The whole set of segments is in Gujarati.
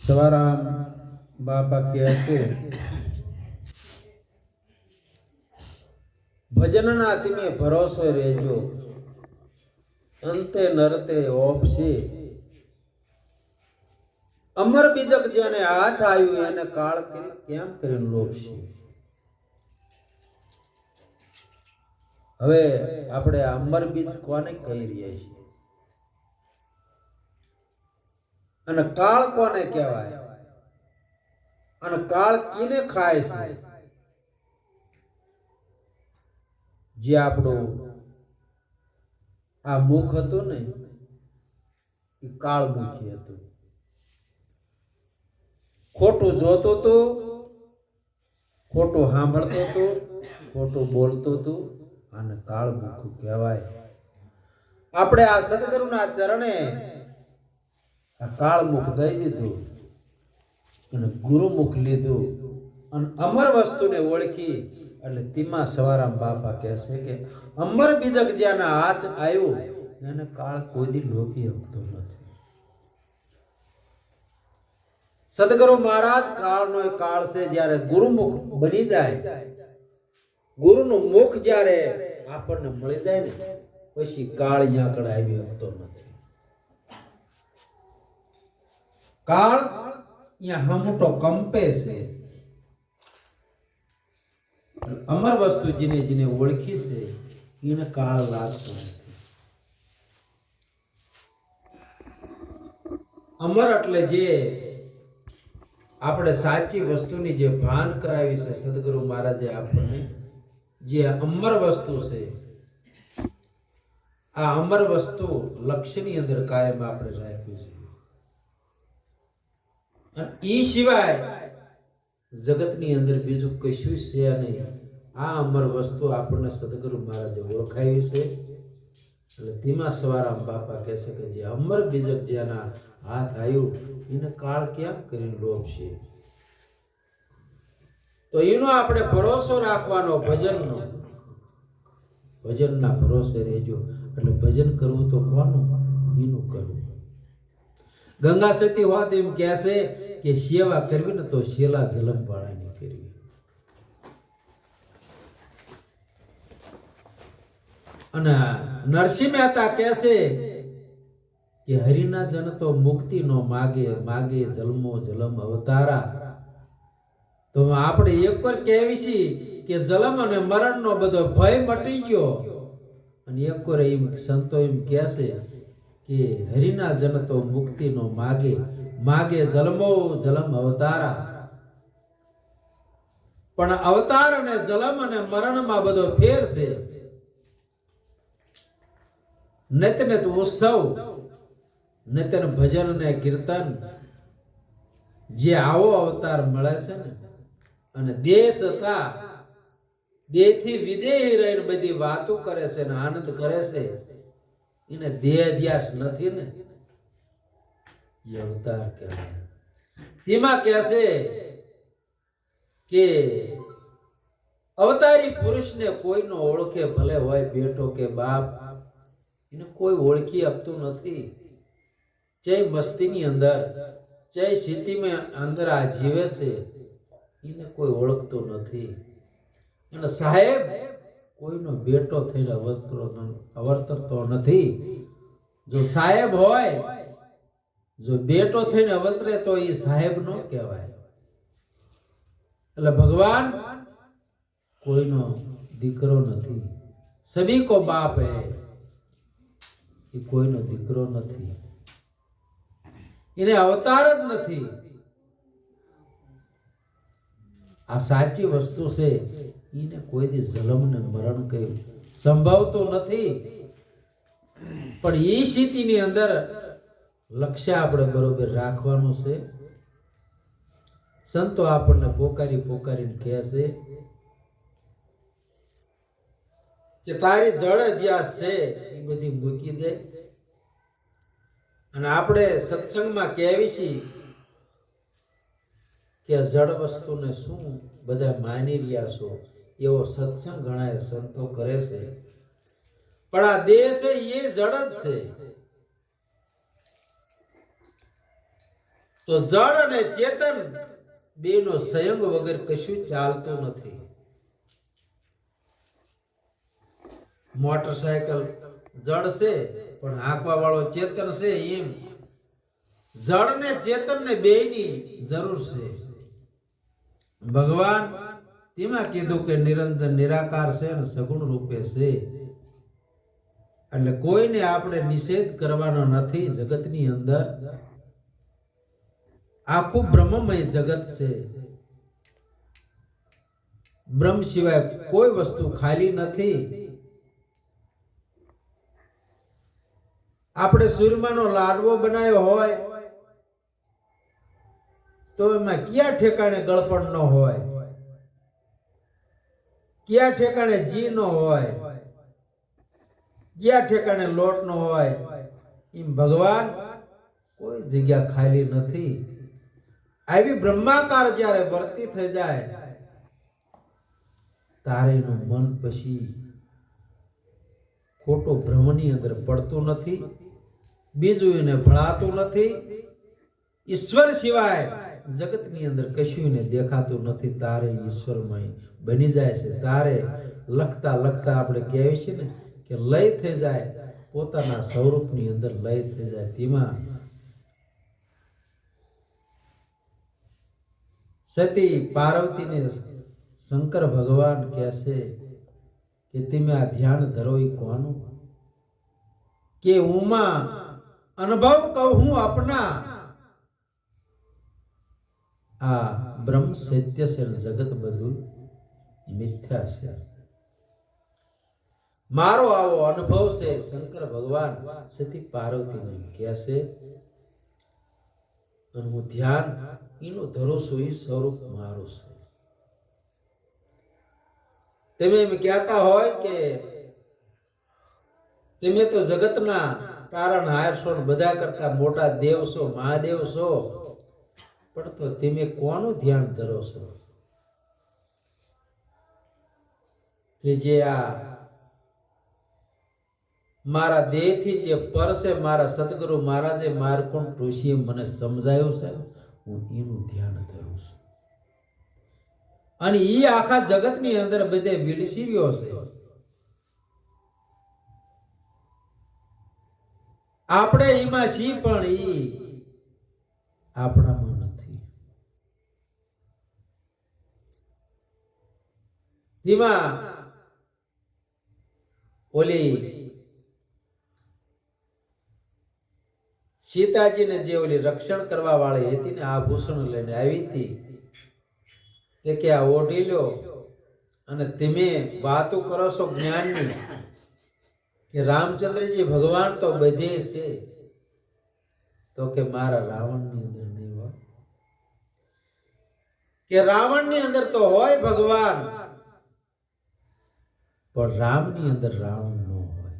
સવારામ બાપા કહે છે ભજનના તમે ભરોસો રહેજો, અંતે નરતે ઓપશે. અમર બીજક જેને હાથ આવ્યું એને કાળ કેમ કરીને લોપશે. હવે આપણે અમર બીજ કોને કહી રહ્યા છીએ અને કાળ કોને કહેવાય અને કાળ કીને ખાય છે? જે આપણું આ મુખ હતું ને એ કાળ મુખી હતું. ખોટું જોતું હતું, ખોટું સાંભળતું હતું, ખોટું બોલતું હતું, આને કાળ મુખ કહેવાય. આપણે આ સદગુરુના ચરણે આ કાળ મુખ દઈ દીધું અને ગુરુમુખ લીધું અને અમર વસ્તુને ઓળખી. એટલે તેમાં સવારામ બાપા કહે છે કે અમર બીજક જેના હાથ આવ્યું એને કાળ કોઈ દી લોપી શકતો નથી. સદગુરુ મહારાજ કાળનો કાળ છે. જ્યારે ગુરુમુખ બની જાય, ગુરુનું મુખ જ્યારે આપણને મળી જાય ને પછી કાળ અહીંયા આગળ આવી શકતો નથી. કાળ અહીંયા હમટો કંપે છે. અમર વસ્તુ જેને જેને ઓળખી છે એને કાળ લાગતો નથી. અમર એટલે જે આપણે સાચી વસ્તુની જે ભાન કરાવી છે સદગુરુ મહારાજે આપણને, જે અમર વસ્તુ છે, આ અમર વસ્તુ લક્ષ્યની અંદર કાયમ આપણે રાખવી છે. અને એ સિવાય જગતની અંદર બીજું કશું છે નહીં. આ અમર વસ્તુ આપણને સદગુરુ મહારાજે ઓળખાવી છે. એટલે તેમાં સવારામ બાપા કહે છે કે જે અમર બીજક જેના હાથ આવ્યું એને કાળ કેમ કરીને લોપશે. તો એનો આપણે ભરોસો રાખવાનો, ભજનનો. ભજનના ભરોસે રહેજો. એટલે ભજન કરવું તો કોનું? એનું કરવું. ગંગા સતી હોત એમ કહે છે કે સેવા કરવી ને તો શેલા જલમ વાળાની કરવી. અને નરસિંહ મહેતા કહે છે કે હરિના જન તો મુક્તિ નો માગે, માગે જલમો જલમ અવતારા. તો આપણે એક વાર કહેવી છીએ કે જલમ અને મરણનો બધો ભય મટી ગયો. અને એક વાર એમ સંતો એમ કહે છે કે હરિના જન તો મુક્તિ નો માગે, માગે જલમો જલમ અવતારા. પણ અવતાર અને જલમ અને મરણમાં બધો ફેર છે. નિત નિત ઉત્સવ, નિત્ય ભજન ને કીર્તન, જે આવો અવતાર મળે છે ને, અને દેશ હતા દેહથી વિદેહી રહીને બધી વાતો કરે છે ને આનંદ કરે છે, એને દેહ ધ્યાસ નથી ને, એ અવતાર કહેવાય. તેમાં કહે છે કે અવતારી પુરુષને કોઈનો ઓળખે, ભલે હોય બેટો કે બાપ, એને કોઈ ઓળખી શકતું નથી. જય મસ્તીની અંદર, જય સ્થિતિમાં અંદર આ જીવે છે, એને કોઈ ઓળખતો નથી. અને સાહેબ કોઈનો બેટો થઈને અવતરતો નથી. જો સાહેબ હોય, જો બેટો થઈને અવતરે તો એ સાહેબ નો કહેવાય. એટલે ભગવાન કોઈનો દીકરો નથી. સભી કો બાપ હૈ, એ કોઈનો દીકરો નથી. એને અવતાર જ નથી. આ સાચી વસ્તુ છે. એને કોઈ દી જન્મ ને મરણ કઈ સંભવતો નથી. પણ એ સ્થિતિની અંદર લક્ષ્ય આપણે બરોબર રાખવાનું છે. સંતો આપણને પોકારી પોકારીને કહે છે કે તારી જળ અધ્યાસ છે એ બધી મૂકી દે. અને આપણે સત્સંગમાં કહેવી છીએ કે જડ વસ્તુને શું બધા માની રહ્યા છો, એવો સત્સંગ ઘણા સંતો કરે છે. પણ આ દેહ છે એ જડ જ છે. તો જડ અને ચેતન બેનો સંયમ વગર કશું ચાલતું નથી. મોટરસાયકલ જડ છે પણ હાંકવા વાળો ચેતન છે. એમ જડ ને ચેતન ને બેયની જરૂર છે. ભગવાન તેમાં કીધું કે નિરંજન નિરાકાર છે અને સગુણ રૂપે છે. એટલે કોઈને આપણે નિષેધ કરવાનો નથી. જગતની અંદર આખું બ્રહ્મમય જગત છે. બ્રહ્મ સિવાય કોઈ વસ્તુ ખાલી નથી. આપણે સુરમાનો લાડવો બનાવ્યો હોય તો એમાં કયા ઠેકાણે ગળપણ ન હોય, કયા ઠેકાણે જી ન હોય, કયા ઠેકાણે લોટ ન હોય. એમ ભગવાન કોઈ જગ્યા ખાલી નથી. આવી બ્રહ્માકાર જ્યારે વર્તી થઈ જાય તારે એનું મન પછી ખોટો ભ્રમની અંદર પડતું નથી. બીજું એને ભળાતું નથી. ઈશ્વર સિવાય જગતની અંદર કશું એને દેખાતું નથી. તારે ઈશ્વરમય બની જાય છે. તારે લખતા લખતા આપણે કહેવાય છે ને કે લય થઈ જાય, પોતાના સ્વરૂપની અંદર લય થઈ જાય. તેમાં સતી પાર્વતીને શંકર ભગવાન કહેશે કે તમે આ ધ્યાન ધરો. એ કોનું કે ઉમા અનુભવ કહું અપના. આ બ્રહ્મ સત્ય છે, જગત બધું મિથ્યા છે. મારો આવો અનુભવ છે. શંકર ભગવાન સતી પાર્વતીને કહેશે અને હું ધ્યાન એનું ધરું છું. એ સ્વરૂપ મારું છે. તમે એમ કહેતા હોય કે તમે તો જગતના તારણહાર છો, બધા કરતા મોટા દેવ છો, મહાદેવ છો, પણ તો તમે કોનું ધ્યાન ધરો છો કે જે આ મારા દેહથી જે પર છે, મારા સદગુરુ મહારાજે મારકુંડ ઋષિએ મને સમજાયું છે, હું એનું ધ્યાન ધરું છું. અને એ આખા જગતની અંદર બધે વિલસી રહ્યો છે. આપણે એમાં છીએ પણ એ આપણામાં નથી. તેમાં ઓલી સીતાજીને જે ઓલી રક્ષણ કરવા વાળી હતી ને, આભૂષણ લઈને આવી હતી કે આ ઓઢી લો અને તમે વાતો કરો છો જ્ઞાનની કે રામચંદ્રજી ભગવાન તો બધે છે. તો કે મારા રાવણની અંદર નહીં હોય. કે રાવણની અંદર તો હોય ભગવાન, પણ રામની અંદર રાવણ ન હોય.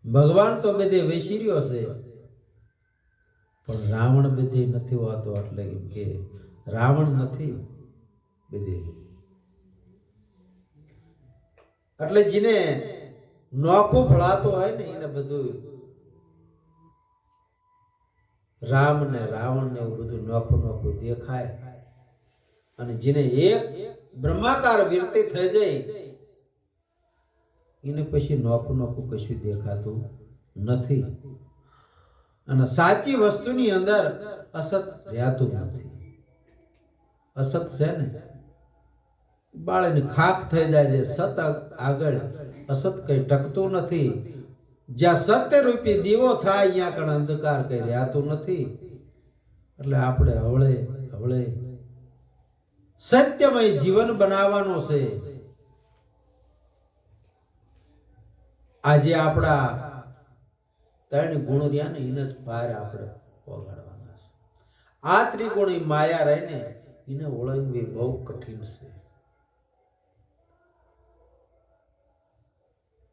ભગવાન તો બધે વસી રહ્યો છે પણ રાવણ બધે નથી હોતો. એટલે કે રાવણ નથી બધે. એટલે જેને નોખું ફળાતો હોય ને એને બધું રામ ને રાવણ ને એવું બધું નોખું નોખું દેખાય. અને જેને એક બ્રહ્માકાર વિરતિ થઈ જાય એને પછી નોખું નોખું કશું દેખાતું નથી. અને સાચી વસ્તુની અંદર અસત રહેતું નથી. અસત છે ને બાળની ખાખ થઈ જાય છે. સત આગળ અસત કઈ ટકતું નથી. જ્યાં સત્ય રૂપી દીવો થાય અહીંયા કણ અંધકાર કઈ રહેતું નથી. એટલે આપણે હવળે હવળે સત્યમય જીવન બનાવવાનું છે. આજે આપણા ત્રણ ગુણ રહ્યા ને એને જ પાર આપણે ઓગાળવાના છે. આ ત્રિગુણી માયા રહીને એને ઓળંગવી બહુ કઠિન છે.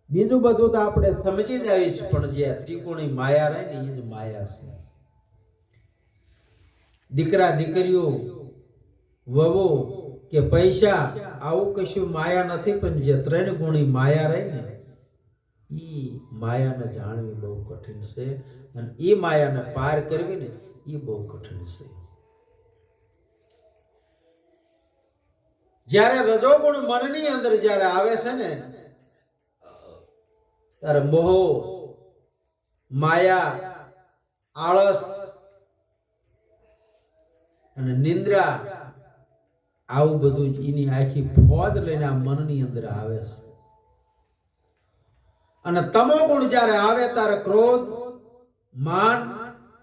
બીજું બધું તો આપણે સમજી જ આવીશ, પણ જે ત્રિકોણી માયા રહે ને એ જ માયા છે. દીકરા દીકરીઓ વહુ કે પૈસા આવું કશું માયા નથી, પણ જે 3 ગુણી માયા રહી ને ઈ માયાને જાણવી બહુ કઠિન છે, અને ઈ માયાને પાર કરવી ને ઈ બહુ કઠિન છે. જ્યારે રજોગુણ મનની અંદર જ્યારે આવે છે ને ત્યારે મોહ, માયા, આળસ અને નિંદ્રા આવું બધું જ એની આખી ફોજ લઈને આ મનની અંદર આવે છે. અને તમો ગુણ જ્યારે આવે ત્યારે ક્રોધ, માન,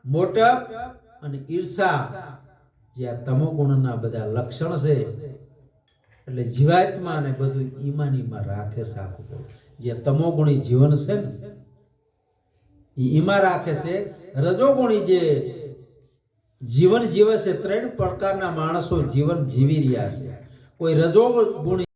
મોટપ અને ઈર્ષા જે આ તમો ગુણના બધા લક્ષણ છે, એટલે જીવાત્મા ને બધું ઈમાનીમાં રાખે છે. આખું જે તમોગુણી જીવન છે ને ઈમાં રાખે છે. રજોગુણી જે જીવન જીવે છે, 3 પ્રકારના માણસો જીવન જીવી રહ્યા છે. કોઈ રજોગુણી